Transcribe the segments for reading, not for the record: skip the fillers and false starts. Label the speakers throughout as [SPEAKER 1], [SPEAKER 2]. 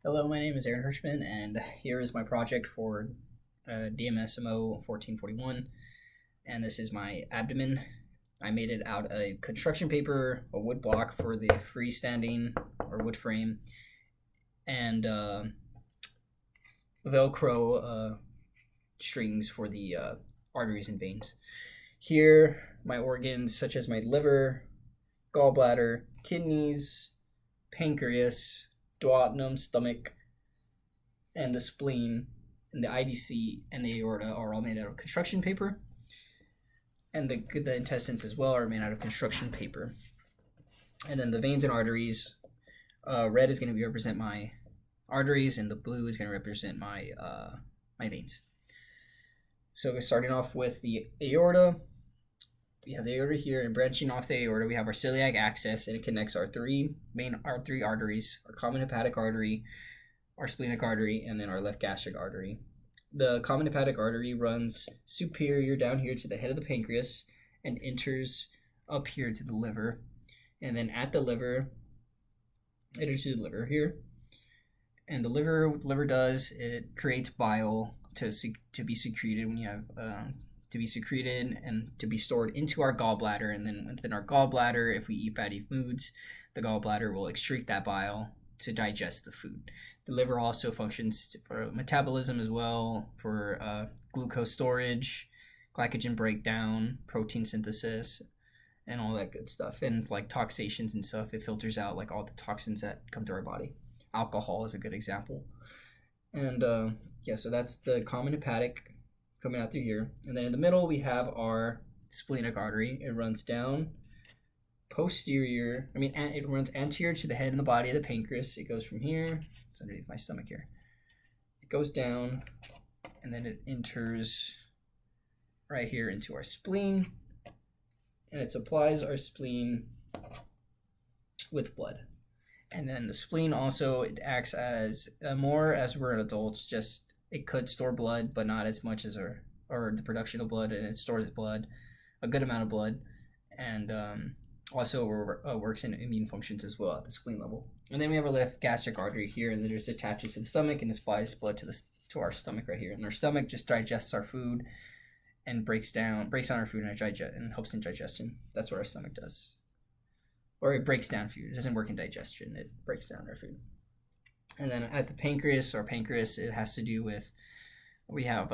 [SPEAKER 1] Hello, my name is Aaron Hirschmann, and here is my project for DMSO 1441, and this is my abdomen. I made it out of construction paper, a wood block for the freestanding or wood frame, and Velcro strings for the arteries and veins. Here, my organs such as my liver, gallbladder, kidneys, pancreas, duodenum, stomach, and the spleen, and the IVC, and the aorta are all made out of construction paper. And the intestines as well are made out of construction paper. And then the veins and arteries, red is going to represent my arteries, and the blue is going to represent my veins. So starting off with the aorta, we have the aorta here, and branching off the aorta, we have our celiac axis, and it connects our three arteries: our common hepatic artery, our splenic artery, and then our left gastric artery. The common hepatic artery runs superior down here to the head of the pancreas and enters up here to the liver, and then at the liver, enters to the liver here. And the liver, what the liver does, it creates bile to be secreted when you have to be secreted and to be stored into our gallbladder. And then within our gallbladder, if we eat fatty foods, the gallbladder will excrete that bile to digest the food. The liver also functions for metabolism as well, for glucose storage, glycogen breakdown, protein synthesis, and all that good stuff. And like toxations and stuff, it filters out like all the toxins that come to our body. Alcohol is a good example. And so that's the common hepatic coming out through here. And then in the middle, we have our splenic artery. It runs down it runs anterior to the head and the body of the pancreas. It goes from here, it's underneath my stomach here. It goes down, and then it enters right here into our spleen, and it supplies our spleen with blood. And then the spleen also, it acts as more as we're adults, just it could store blood, but not as much as or the production of blood, and it stores blood, a good amount of blood, and also works in immune functions as well at the spleen level. And then we have our left gastric artery here, and it just attaches to the stomach and it supplies blood to our stomach right here. And our stomach just digests our food and breaks down our food and helps in digestion. That's what our stomach does. Or it breaks down food. It doesn't work in digestion. It breaks down our food. And then at the pancreas, it has to do with, we have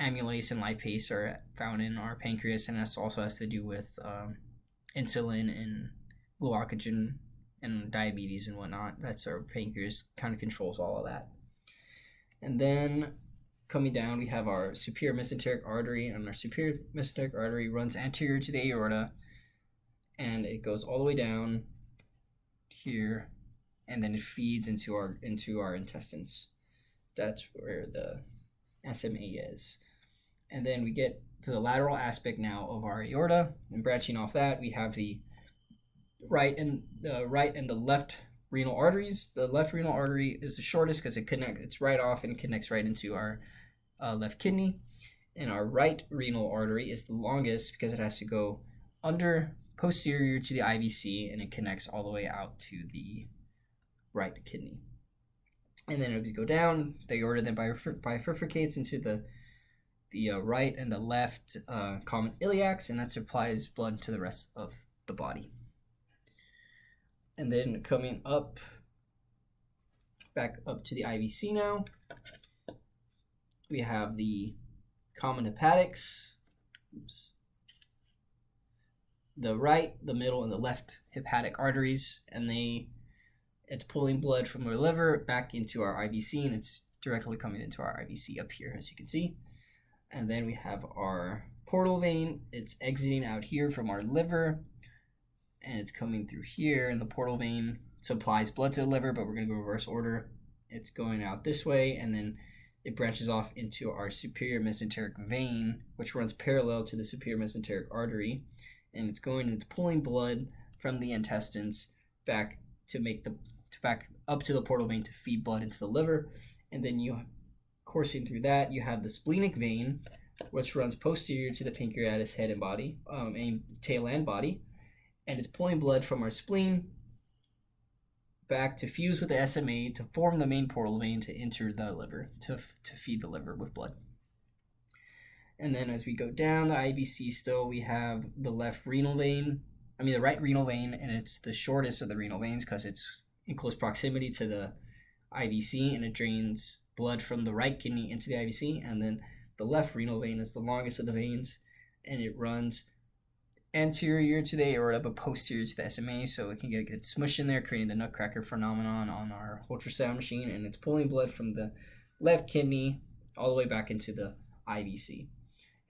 [SPEAKER 1] amylase and lipase are found in our pancreas, and this also has to do with insulin and glucogen and diabetes and whatnot. That's our pancreas, kind of controls all of that. And then coming down, we have our superior mesenteric artery, and our superior mesenteric artery runs anterior to the aorta, and it goes all the way down here, and then it feeds into our intestines. That's where the SMA is. And then we get to the lateral aspect now of our aorta, and branching off that, we have the right and the left renal arteries. The left renal artery is the shortest because it's right off and connects right into our left kidney. And our right renal artery is the longest because it has to go posterior to the IVC, and it connects all the way out to the right kidney. And then as we go down, the aorta then bifurcates into the right and the left common iliacs, and that supplies blood to the rest of the body. And then coming up, back up to the IVC now, we have the common hepatics. The right, the middle, and the left hepatic arteries, and it's pulling blood from our liver back into our IVC, and it's directly coming into our IVC up here, as you can see. And then we have our portal vein. It's exiting out here from our liver, and it's coming through here, and the portal vein supplies blood to the liver, but we're going to go reverse order. It's going out this way, and then it branches off into our superior mesenteric vein, which runs parallel to the superior mesenteric artery, and it's pulling blood from the intestines back up to the portal vein to feed blood into the liver. And then coursing through that, you have the splenic vein, which runs posterior to the pancreatus head and body, tail and body, and it's pulling blood from our spleen back to fuse with the SMA to form the main portal vein to enter the liver, to feed the liver with blood. And then as we go down the IVC still, we have the right renal vein, and it's the shortest of the renal veins because it's in close proximity to the IVC, and it drains blood from the right kidney into the IVC. And then the left renal vein is the longest of the veins, and it runs anterior to the aorta but posterior to the SMA, so it can get smushed in there, creating the nutcracker phenomenon on our ultrasound machine, and it's pulling blood from the left kidney all the way back into the IVC.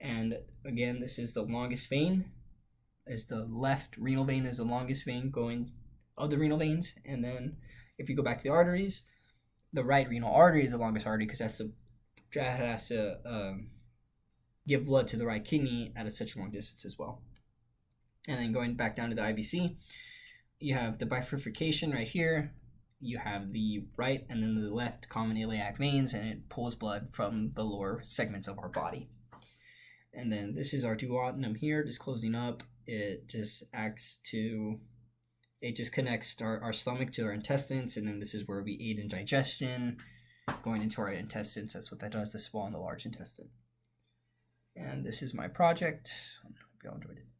[SPEAKER 1] And again, this is the longest vein, as the left renal vein is the longest vein going of the renal veins. And then if you go back to the arteries, the right renal artery is the longest artery because that has to give blood to the right kidney at such a long distance as well. And then going back down to the IVC, you have the bifurcation right here. You have the right and then the left common iliac veins, and it pulls blood from the lower segments of our body. And then this is our duodenum here, just closing up. It just connects our stomach to our intestines, and then this is where we aid in digestion, going into our intestines. That's what that does, the small and the large intestine. And this is my project. I hope you all enjoyed it.